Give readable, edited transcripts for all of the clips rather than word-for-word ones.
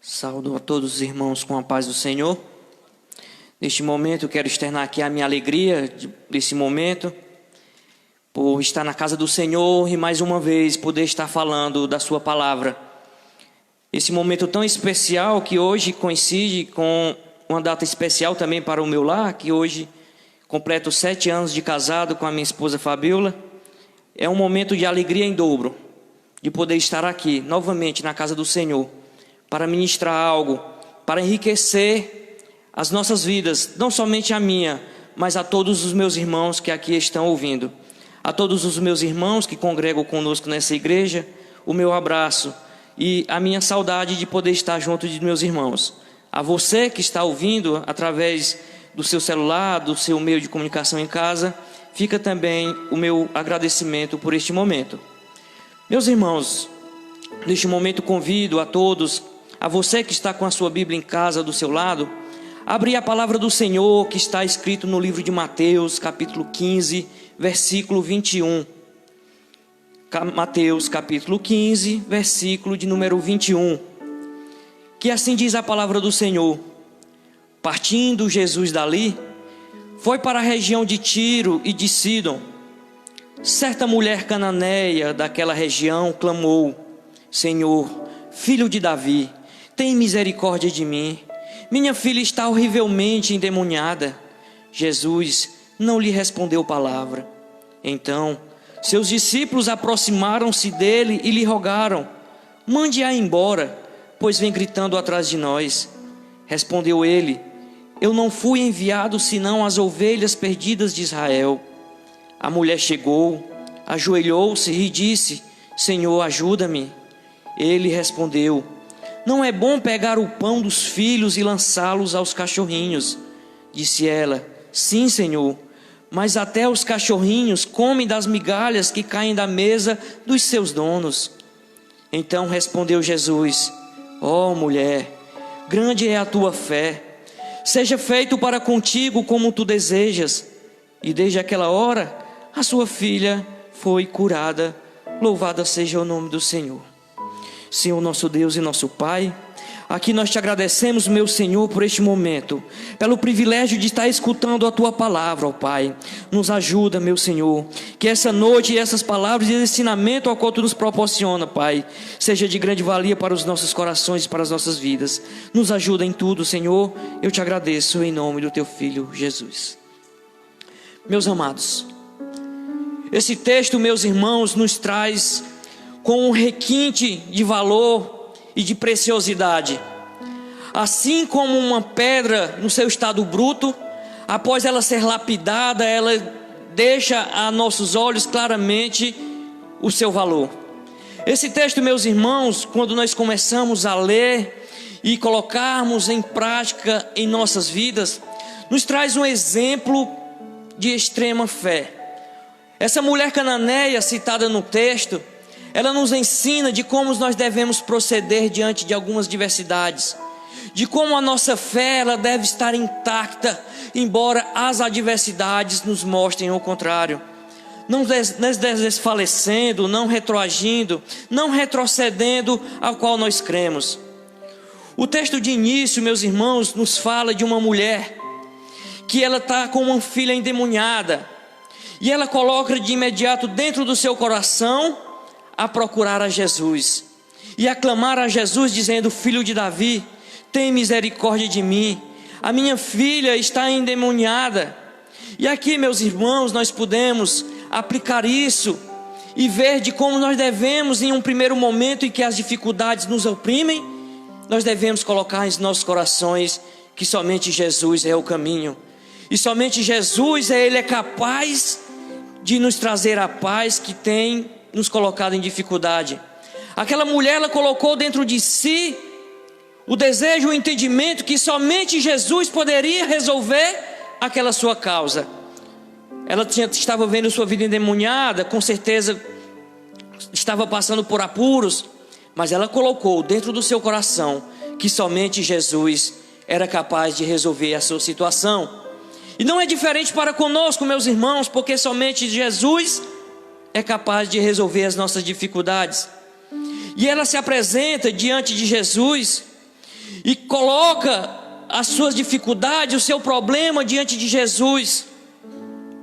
Saúdo a todos os irmãos com a paz do Senhor. Neste momento eu quero externar aqui a minha alegria desse momento, por estar na casa do Senhor e mais uma vez poder estar falando da sua palavra. Esse momento tão especial que hoje coincide com uma data especial também para o meu lar, que hoje completo 7 anos de casado com a minha esposa Fabiola. É um momento de alegria em dobro, de poder estar aqui novamente na casa do Senhor, para ministrar algo, para enriquecer as nossas vidas, não somente a minha, mas a todos os meus irmãos que aqui estão ouvindo. A todos os meus irmãos que congregam conosco nessa igreja, o meu abraço e a minha saudade de poder estar junto de meus irmãos. A você que está ouvindo através do seu celular, do seu meio de comunicação em casa, fica também o meu agradecimento por este momento. Meus irmãos, neste momento convido a todos, a você que está com a sua Bíblia em casa do seu lado, abrir a palavra do Senhor que está escrito no livro de Mateus, capítulo 15, versículo 21. Mateus, capítulo 15, versículo de número 21. Que assim diz a palavra do Senhor: partindo Jesus dali, foi para a região de Tiro e de Sidom. Certa mulher cananeia daquela região clamou: Senhor, filho de Davi, tem misericórdia de mim. Minha filha está horrivelmente endemoniada. Jesus não lhe respondeu palavra. Então seus discípulos aproximaram-se dele e lhe rogaram: mande-a embora, pois vem gritando atrás de nós. Respondeu ele: eu não fui enviado senão às ovelhas perdidas de Israel. A mulher chegou, ajoelhou-se e disse: Senhor, ajuda-me. Ele respondeu: não é bom pegar o pão dos filhos e lançá-los aos cachorrinhos. Disse ela: sim, Senhor, mas até os cachorrinhos comem das migalhas que caem da mesa dos seus donos. Então respondeu Jesus: ó mulher, grande é a tua fé, seja feito para contigo como tu desejas. E desde aquela hora a sua filha foi curada. Louvado seja o nome do Senhor. Senhor nosso Deus e nosso Pai, aqui nós te agradecemos, meu Senhor, por este momento, pelo privilégio de estar escutando a tua palavra, ó Pai. Nos ajuda, meu Senhor, que essa noite e essas palavras de ensinamento ao qual tu nos proporciona, Pai, seja de grande valia para os nossos corações e para as nossas vidas. Nos ajuda em tudo, Senhor. Eu te agradeço em nome do teu Filho Jesus. Meus amados, esse texto, meus irmãos, nos traz com um requinte de valor e de preciosidade. Assim como uma pedra no seu estado bruto, após ela ser lapidada, ela deixa a nossos olhos claramente o seu valor. Esse texto, meus irmãos, quando nós começamos a ler e colocarmos em prática em nossas vidas, nos traz um exemplo de extrema fé. Essa mulher cananeia citada no texto, ela nos ensina de como nós devemos proceder diante de algumas diversidades, de como a nossa fé ela deve estar intacta, embora as adversidades nos mostrem o contrário. Não desfalecendo, não retroagindo, não retrocedendo ao qual nós cremos. O texto de início, meus irmãos, nos fala de uma mulher que ela está com uma filha endemoniada, e ela coloca de imediato dentro do seu coração a procurar a Jesus e a clamar a Jesus dizendo: filho de Davi, tem misericórdia de mim, a minha filha está endemoniada. E aqui, meus irmãos, nós podemos aplicar isso e ver de como nós devemos, em um primeiro momento em que as dificuldades nos oprimem, nós devemos colocar em nossos corações que somente Jesus é o caminho, e somente Jesus Ele é capaz de nos trazer a paz que tem nos colocado em dificuldade. Aquela mulher, ela colocou dentro de si o desejo, o entendimento que somente Jesus poderia resolver aquela sua causa. Ela estava vendo sua vida endemoniada, com certeza estava passando por apuros, mas ela colocou dentro do seu coração que somente Jesus era capaz de resolver a sua situação. E não é diferente para conosco, meus irmãos, porque somente Jesus é capaz de resolver as nossas dificuldades. E ela se apresenta diante de Jesus e coloca as suas dificuldades, o seu problema diante de Jesus.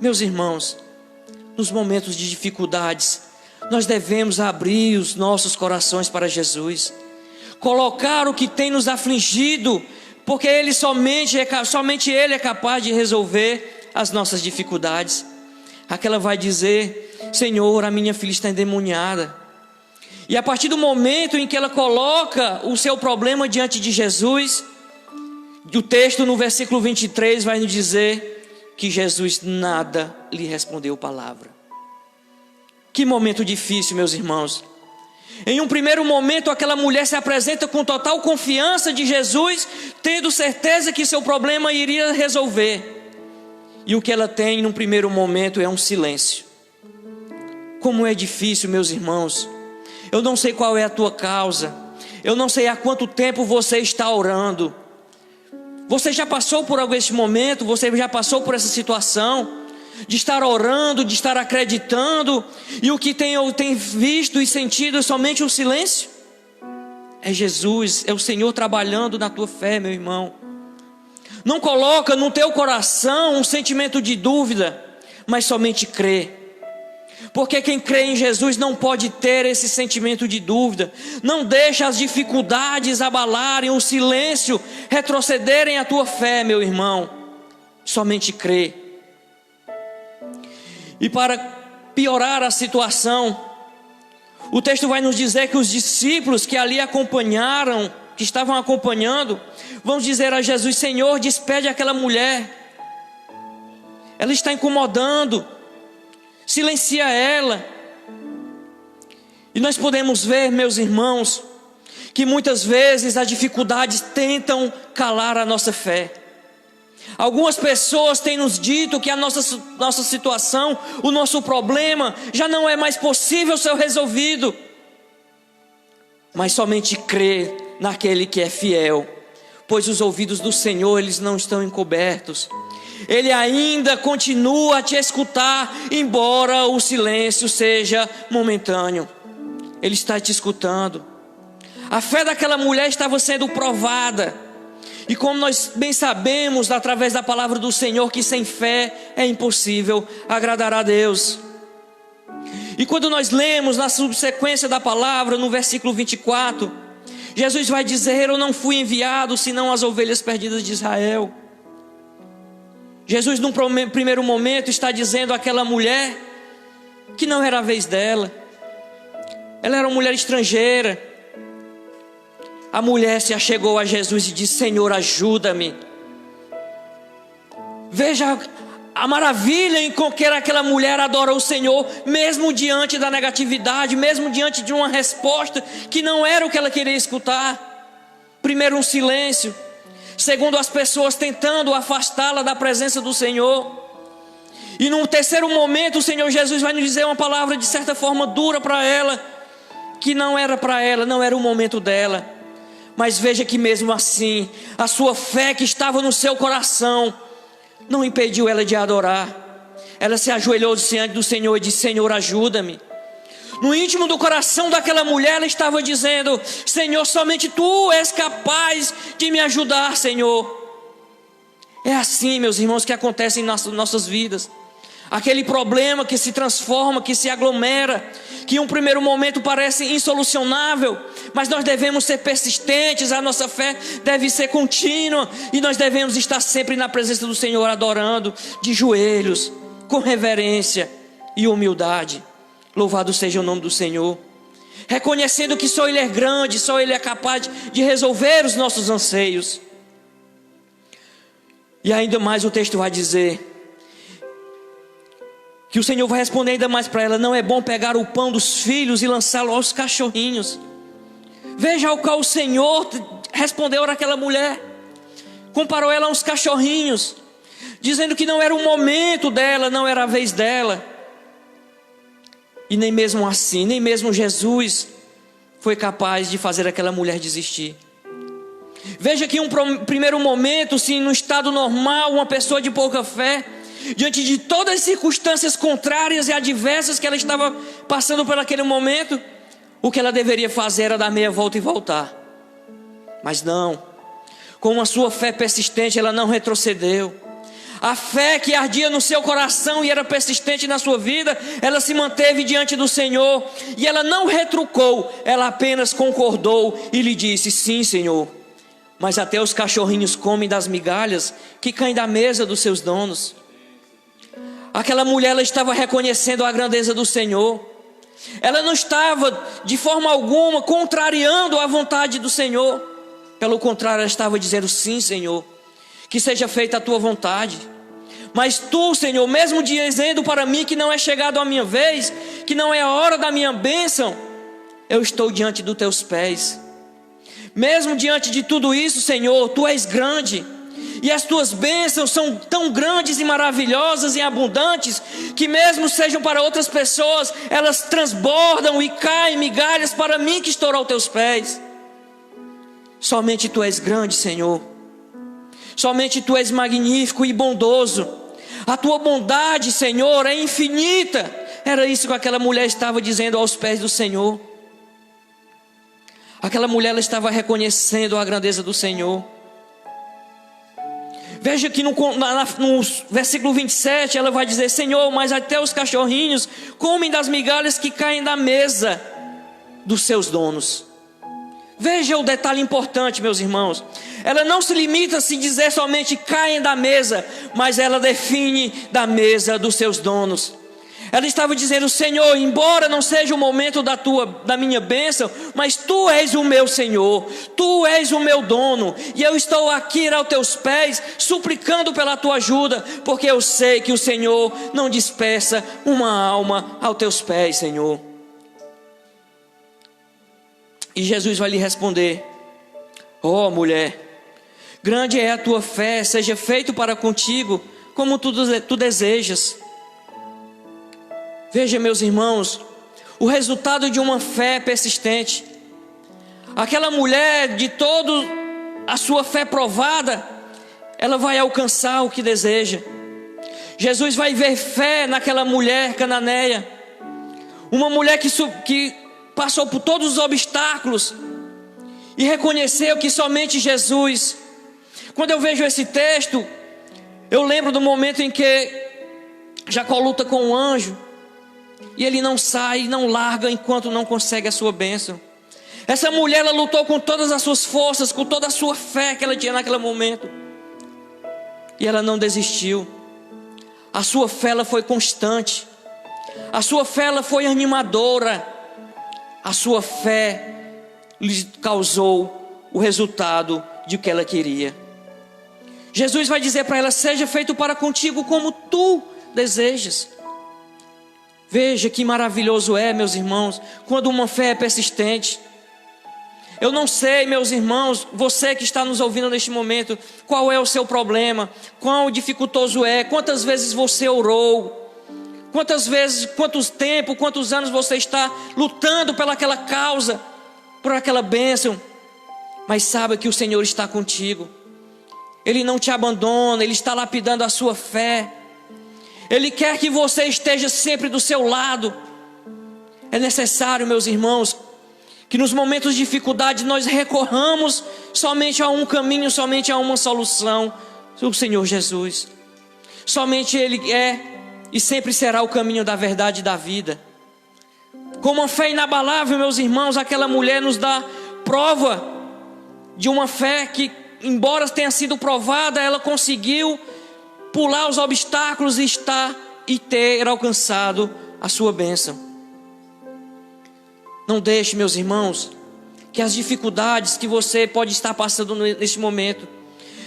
Meus irmãos, nos momentos de dificuldades, nós devemos abrir os nossos corações para Jesus, colocar o que tem nos afligido, porque somente Ele é capaz de resolver as nossas dificuldades. Aquela vai dizer: Senhor, a minha filha está endemoniada. E a partir do momento em que ela coloca o seu problema diante de Jesus, o texto no versículo 23 vai nos dizer que Jesus nada lhe respondeu palavra. Que momento difícil, meus irmãos. Em um primeiro momento, aquela mulher se apresenta com total confiança de Jesus, tendo certeza que seu problema iria resolver. E o que ela tem num primeiro momento é um silêncio. Como é difícil, meus irmãos. Eu não sei qual é a tua causa. Eu não sei há quanto tempo você está orando. Você já passou por este momento? Você já passou por essa situação de estar orando, de estar acreditando, e o que eu tenho visto e sentido é somente um silêncio? É Jesus, é o Senhor trabalhando na tua fé, meu irmão. Não coloca no teu coração um sentimento de dúvida, mas somente crê. Porque quem crê em Jesus não pode ter esse sentimento de dúvida. Não deixa as dificuldades abalarem, o silêncio retrocederem a tua fé, meu irmão. Somente crê. E para piorar a situação, o texto vai nos dizer que os discípulos que ali acompanharam, que estavam acompanhando, vão dizer a Jesus: Senhor, despede aquela mulher, ela está incomodando, silencia ela. E nós podemos ver, meus irmãos, que muitas vezes as dificuldades tentam calar a nossa fé. Algumas pessoas têm nos dito que a nossa situação, o nosso problema já não é mais possível ser resolvido. Mas somente crê naquele que é fiel, pois os ouvidos do Senhor, eles não estão encobertos. Ele ainda continua a te escutar, embora o silêncio seja momentâneo. Ele está te escutando. A fé daquela mulher estava sendo provada. E como nós bem sabemos, através da palavra do Senhor, que sem fé é impossível agradar a Deus. E quando nós lemos na subsequência da palavra, no versículo 24, Jesus vai dizer: eu não fui enviado senão as ovelhas perdidas de Israel. Jesus, num primeiro momento, está dizendo àquela mulher que não era a vez dela. Ela era uma mulher estrangeira. A mulher se achegou a Jesus e disse: Senhor, ajuda-me. Veja a maravilha em que aquela mulher adora o Senhor, mesmo diante da negatividade, mesmo diante de uma resposta que não era o que ela queria escutar. Primeiro, um silêncio. Segundo, as pessoas tentando afastá-la da presença do Senhor. E num terceiro momento, o Senhor Jesus vai nos dizer uma palavra de certa forma dura para ela, que não era para ela, não era o momento dela. Mas veja que mesmo assim, a sua fé que estava no seu coração não impediu ela de adorar. Ela se ajoelhou diante do Senhor e disse: Senhor, ajuda-me. No íntimo do coração daquela mulher, ela estava dizendo: Senhor, somente Tu és capaz de me ajudar, Senhor. É assim, meus irmãos, que acontece em nossas vidas. Aquele problema que se transforma, que se aglomera, que em um primeiro momento parece insolucionável, mas nós devemos ser persistentes, a nossa fé deve ser contínua, e nós devemos estar sempre na presença do Senhor, adorando de joelhos, com reverência e humildade. Louvado seja o nome do Senhor, reconhecendo que só Ele é grande, só Ele é capaz de resolver os nossos anseios. E ainda mais o texto vai dizer que o Senhor vai responder ainda mais para ela: não é bom pegar o pão dos filhos e lançá-lo aos cachorrinhos. Veja ao qual o Senhor respondeu àquela mulher. Comparou ela a uns cachorrinhos, dizendo que não era o momento dela, não era a vez dela. E nem mesmo assim, nem mesmo Jesus foi capaz de fazer aquela mulher desistir. Veja que em um primeiro momento, se no estado normal, uma pessoa de pouca fé, diante de todas as circunstâncias contrárias e adversas que ela estava passando por aquele momento, o que ela deveria fazer era dar meia volta e voltar. Mas não, Com a sua fé persistente, ela não retrocedeu. A fé que ardia no seu coração e era persistente na sua vida, ela se manteve diante do Senhor. E ela não retrucou, ela apenas concordou e lhe disse: sim, Senhor, mas até os cachorrinhos comem das migalhas que caem da mesa dos seus donos. Aquela mulher, ela estava reconhecendo a grandeza do Senhor. Ela não estava de forma alguma contrariando a vontade do Senhor. Pelo contrário, ela estava dizendo: sim, Senhor, que seja feita a tua vontade. Mas tu, Senhor, mesmo dizendo para mim que não é chegado a minha vez, que não é a hora da minha bênção, eu estou diante dos teus pés. Mesmo diante de tudo isso, Senhor, tu és grande, e as tuas bênçãos são tão grandes e maravilhosas e abundantes, que mesmo sejam para outras pessoas, elas transbordam e caem migalhas para mim que estou aos teus pés. Somente tu és grande, Senhor. Somente tu és magnífico e bondoso. A tua bondade, Senhor, é infinita. Era isso que aquela mulher estava dizendo aos pés do Senhor. Aquela mulher, ela estava reconhecendo a grandeza do Senhor. Veja que no versículo 27 ela vai dizer: Senhor, mas até os cachorrinhos comem das migalhas que caem da mesa dos seus donos. Veja o detalhe importante, meus irmãos. Ela não se limita a se dizer somente caem da mesa, mas ela define da mesa dos seus donos. Ela estava dizendo: Senhor, embora não seja o momento da minha bênção, mas tu és o meu Senhor, tu és o meu dono, e eu estou aqui aos teus pés, suplicando pela tua ajuda, porque eu sei que o Senhor não despeça uma alma aos teus pés, Senhor. E Jesus vai lhe responder: ó mulher, grande é a tua fé, seja feito para contigo como tu desejas. Veja, meus irmãos, o resultado de uma fé persistente. Aquela mulher, de toda a sua fé provada, ela vai alcançar o que deseja. Jesus vai ver fé naquela mulher cananeia, uma mulher que passou por todos os obstáculos e reconheceu que somente Jesus. Quando eu vejo esse texto, eu lembro do momento em que Jacó luta com o anjo, e ele não sai, não larga enquanto não consegue a sua bênção. Essa mulher, ela lutou com todas as suas forças, com toda a sua fé que ela tinha naquele momento, e ela não desistiu. A sua fé, ela foi constante. A sua fé, ela foi animadora. A sua fé lhe causou o resultado de que ela queria. Jesus vai dizer para ela: seja feito para contigo como tu desejas. Veja que maravilhoso é, meus irmãos, quando uma fé é persistente. Eu não sei, meus irmãos, você que está nos ouvindo neste momento, qual é o seu problema, quão dificultoso é, quantas vezes você orou, quantas vezes, quantos anos você está lutando pelaquela causa, por aquela bênção, mas saiba que o Senhor está contigo. Ele não te abandona, Ele está lapidando a sua fé. Ele quer que você esteja sempre do seu lado. É necessário, meus irmãos, que nos momentos de dificuldade nós recorramos somente a um caminho, somente a uma solução: o Senhor Jesus. Somente Ele é e sempre será o caminho da verdade e da vida. Com uma fé inabalável, meus irmãos, aquela mulher nos dá prova de uma fé que, embora tenha sido provada, ela conseguiu pular os obstáculos e ter alcançado a sua bênção. Não deixe, meus irmãos, que as dificuldades que você pode estar passando neste momento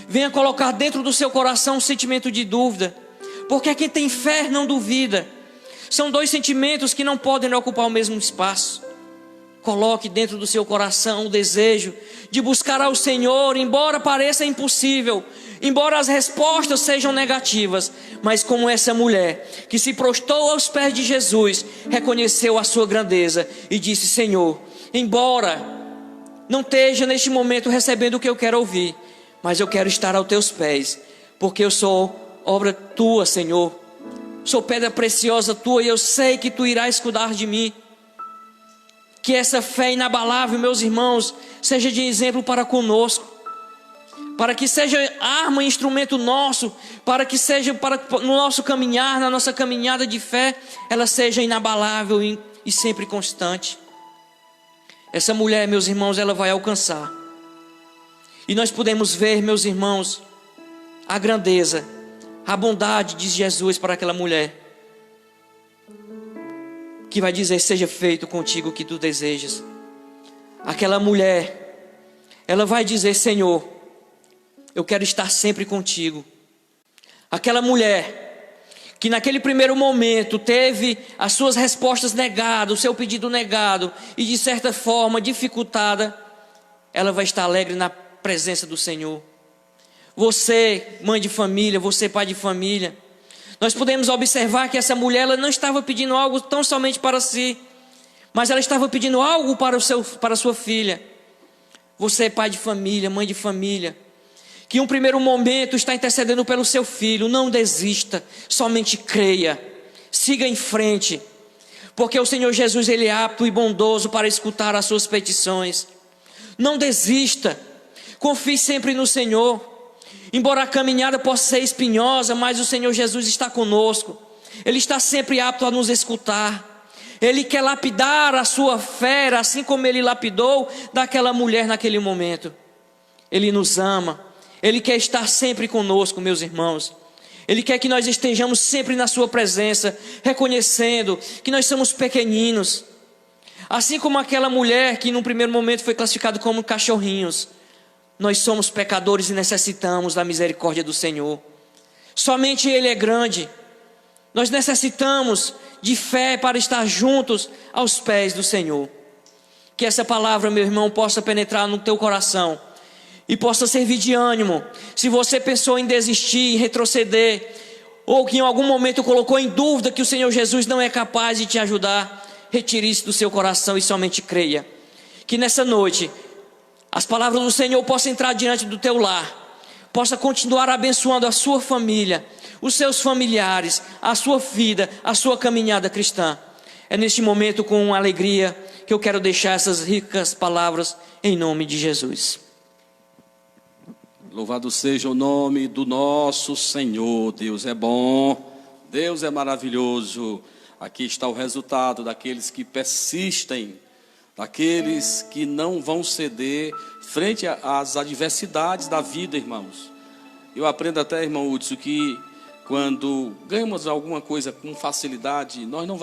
venha colocar dentro do seu coração um sentimento de dúvida, porque quem tem fé não duvida. São dois sentimentos que não podem ocupar o mesmo espaço. Coloque dentro do seu coração o desejo de buscar ao Senhor, embora pareça impossível, embora as respostas sejam negativas, mas como essa mulher que se prostrou aos pés de Jesus, reconheceu a sua grandeza e disse: Senhor, embora não esteja neste momento recebendo o que eu quero ouvir, mas eu quero estar aos teus pés, porque eu sou obra tua, Senhor, sou pedra preciosa tua, e eu sei que tu irás cuidar de mim. Que essa fé inabalável, meus irmãos, seja de exemplo para conosco, para que seja arma e instrumento nosso, para que seja no nosso caminhar, na nossa caminhada de fé, ela seja inabalável e sempre constante. Essa mulher, meus irmãos, ela vai alcançar. E nós podemos ver, meus irmãos, a grandeza, a bondade de Jesus para aquela mulher, que vai dizer: seja feito contigo o que tu desejas. Aquela mulher, ela vai dizer: Senhor, eu quero estar sempre contigo. Aquela mulher, que naquele primeiro momento teve as suas respostas negadas, o seu pedido negado, e de certa forma dificultada, ela vai estar alegre na presença do Senhor. Você, mãe de família, você, pai de família, nós podemos observar que essa mulher, ela não estava pedindo algo tão somente para si, mas ela estava pedindo algo para a sua filha. Você, pai de família, mãe de família, que em um primeiro momento está intercedendo pelo seu filho, não desista, somente creia, siga em frente, porque o Senhor Jesus, Ele é apto e bondoso para escutar as suas petições. Não desista, confie sempre no Senhor. Embora a caminhada possa ser espinhosa, mas o Senhor Jesus está conosco. Ele está sempre apto a nos escutar. Ele quer lapidar a sua fé, assim como Ele lapidou daquela mulher naquele momento. Ele nos ama. Ele quer estar sempre conosco, meus irmãos. Ele quer que nós estejamos sempre na sua presença, reconhecendo que nós somos pequeninos. Assim como aquela mulher que num primeiro momento foi classificada como cachorrinhos. Nós somos pecadores e necessitamos da misericórdia do Senhor. Somente Ele é grande. Nós necessitamos de fé para estar juntos aos pés do Senhor. Que essa palavra, meu irmão, possa penetrar no teu coração e possa servir de ânimo. Se você pensou em desistir, em retroceder, ou que em algum momento colocou em dúvida que o Senhor Jesus não é capaz de te ajudar, retire isso do seu coração e somente creia. Que nessa noite as palavras do Senhor possam entrar diante do teu lar, possa continuar abençoando a sua família, os seus familiares, a sua vida, a sua caminhada cristã. É neste momento com alegria que eu quero deixar essas ricas palavras em nome de Jesus. Louvado seja o nome do nosso Senhor. Deus é bom, Deus é maravilhoso. Aqui está o resultado daqueles que persistem, daqueles que não vão ceder frente às adversidades da vida, irmãos. Eu aprendo até, irmão Hudson, que quando ganhamos alguma coisa com facilidade, nós não